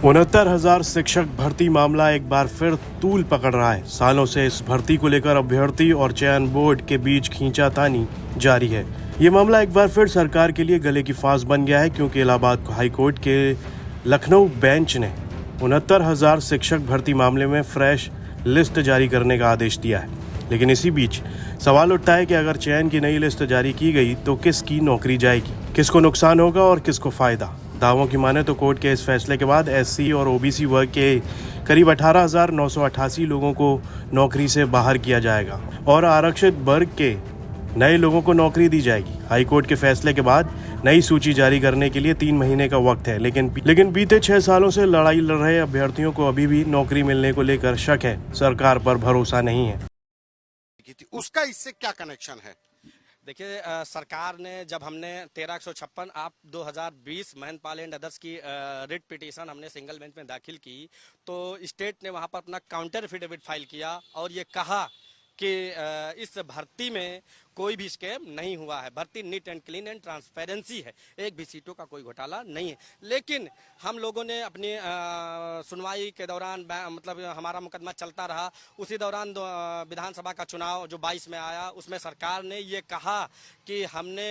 69,000 शिक्षक भर्ती मामला एक बार फिर तूल पकड़ रहा है। सालों से इस भर्ती को लेकर अभ्यर्थी और चयन बोर्ड के बीच खींचातानी जारी है। ये मामला एक बार फिर सरकार के लिए गले की फांस बन गया है, क्योंकि इलाहाबाद हाई कोर्ट के लखनऊ बेंच ने 69,000 शिक्षक भर्ती मामले में फ्रेश लिस्ट जारी करने का आदेश दिया है। लेकिन इसी बीच सवाल उठता है कि अगर चयन की नई लिस्ट जारी की गई तो किसकी नौकरी जाएगी, किसको नुकसान होगा और किसको फायदा। दावों की माने तो कोर्ट के इस फैसले के बाद एससी और ओबीसी वर्ग के करीब 18,988 लोगों को नौकरी से बाहर किया जाएगा और आरक्षित वर्ग के नए लोगों को नौकरी दी जाएगी। हाई कोर्ट के फैसले के बाद नई सूची जारी करने के लिए 3 महीने का वक्त है, लेकिन बीते 6 सालों से लड़ाई लड़ रहे अभ्यर्थियों को अभी भी नौकरी मिलने को लेकर शक है। सरकार पर भरोसा नहीं है। उसका इससे क्या कनेक्शन है? देखिए, सरकार ने जब हमने 1356 आप 2020 महंतपाल एंड अदर्स की रिट पिटीशन हमने सिंगल बेंच में दाखिल की, तो स्टेट ने वहां पर अपना काउंटर एफिडेविट फाइल किया और ये कहा कि इस भर्ती में कोई भी स्कैम नहीं हुआ है, भर्ती neat and clean and transparency है, एक भी सीटों का कोई घोटाला नहीं है। लेकिन हम लोगों ने अपनी सुनवाई के दौरान मतलब हमारा मुकदमा चलता रहा, उसी दौरान विधानसभा का चुनाव जो 22 में आया, उसमें सरकार ने ये कहा कि हमने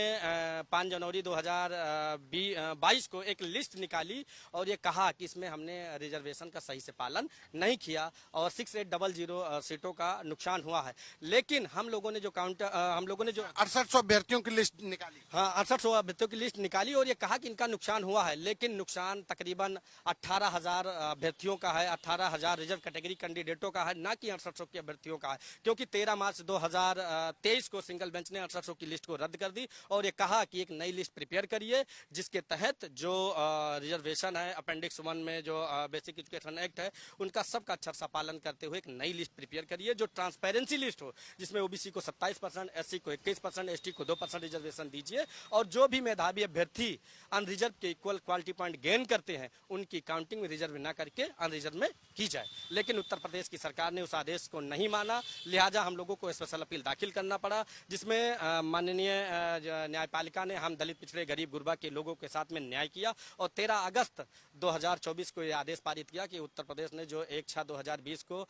5 जनवरी 2022 को एक लिस्ट निकाली और ये कहा कि इसमें हमने रिजर्वेशन का सही से पालन नहीं किया और 6800 सीटों का नुकसान हुआ है। लेकिन हम लोगों ने जो हम लोगों ने जो 6800 अभ्यर्थियों की लिस्ट निकाली, हाँ 6800 अभ्यर्थियों की लिस्ट निकाली और ये कहा कि इनका नुकसान हुआ है। लेकिन नुकसान तकरीबन 18,000 अभ्यर्थियों का है, 18,000 रिजर्व कैटेगरी कैंडिडेटों का है, ना कि 6800 के अभ्यर्थियों का है। क्योंकि 13 मार्च 2023 को सिंगल बेंच ने 6800 की लिस्ट को रद्द कर दी और ये कहा कि एक नई लिस्ट प्रिपेयर करिए, जिसके तहत जो रिजर्वेशन है अपेंडिक्स 1 में जो बेसिक एजुकेशन एक्ट है उनका सबका अच्छा सा पालन करते हुए एक नई लिस्ट प्रिपेयर करिए जो ट्रांसपेरेंसी लिस्ट हो, जिसमें ओबीसी को 27%, एससी को 21%, एसटी को 2% रिजर्वेशन दीजिए और जो भी मेधावी अभ्यर्थी अनरिजर्व के इक्वल क्वालिटी पॉइंट गेन करते हैं उनकी काउंटिंग में रिजर्व न करके अनरिजर्व में की जाए। लेकिन उत्तर प्रदेश की सरकार ने उस आदेश को नहीं माना, लिहाजा हम लोगों को स्पेशल अपील दाखिल करना पड़ा, जिसमें माननीय न्यायपालिका ने हम दलित पिछड़े गरीब गुरबा के लोगों के साथ में न्याय किया और 13 अगस्त 2024 को यह आदेश पारित किया कि उत्तर प्रदेश ने जो 1/6/2020 को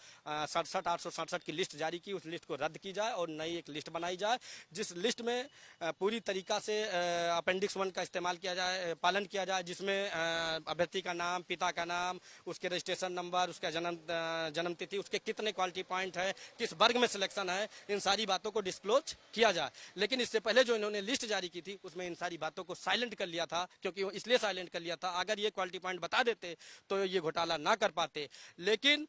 67,867 की लिस्ट जारी की, उस लिस्ट को रद्द की जाए और नई एक लिस्ट बनाई जाए, जिस लिस्ट में पूरी तरीका से अपेंडिक्स 1 का इस्तेमाल किया जाए, पालन किया जाए, जिसमें अभ्यर्थी का नाम, पिता का नाम, उसके रजिस्ट्रेशन नंबर, उसका जन्म तिथि, उसके कितने क्वालिटी पॉइंट है, किस वर्ग में सिलेक्शन है, इन सारी बातों को डिस्क्लोज किया जाए। लेकिन इससे पहले जो इन्होंने लिस्ट जारी की थी उसमें इन सारी बातों को साइलेंट कर लिया था, क्योंकि इसलिए साइलेंट कर लिया था अगर ये क्वालिटी पॉइंट बता देते तो ये घोटाला ना कर पाते। लेकिन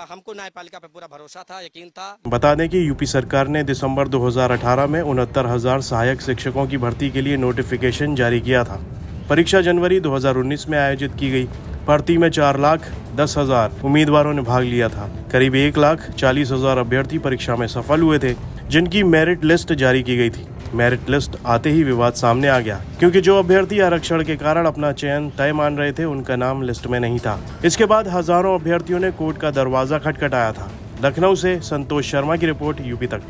हमको न्यायपालिका पर पूरा भरोसा था, यकीन था। बता दें कि यूपी सरकार ने दिसंबर 2018 में 69,000 सहायक शिक्षकों की भर्ती के लिए नोटिफिकेशन जारी किया था। परीक्षा जनवरी 2019 में आयोजित की गई। भर्ती में 4,10,000 उम्मीदवारों ने भाग लिया था। करीब 1,40,000 अभ्यर्थी परीक्षा में सफल हुए थे, जिनकी मेरिट लिस्ट जारी की गई थी। मेरिट लिस्ट आते ही विवाद सामने आ गया, क्योंकि जो अभ्यर्थी आरक्षण के कारण अपना चयन तय मान रहे थे उनका नाम लिस्ट में नहीं था। इसके बाद हजारों अभ्यर्थियों ने कोर्ट का दरवाजा खटखटाया था। लखनऊ से संतोष शर्मा की रिपोर्ट, यूपी तक।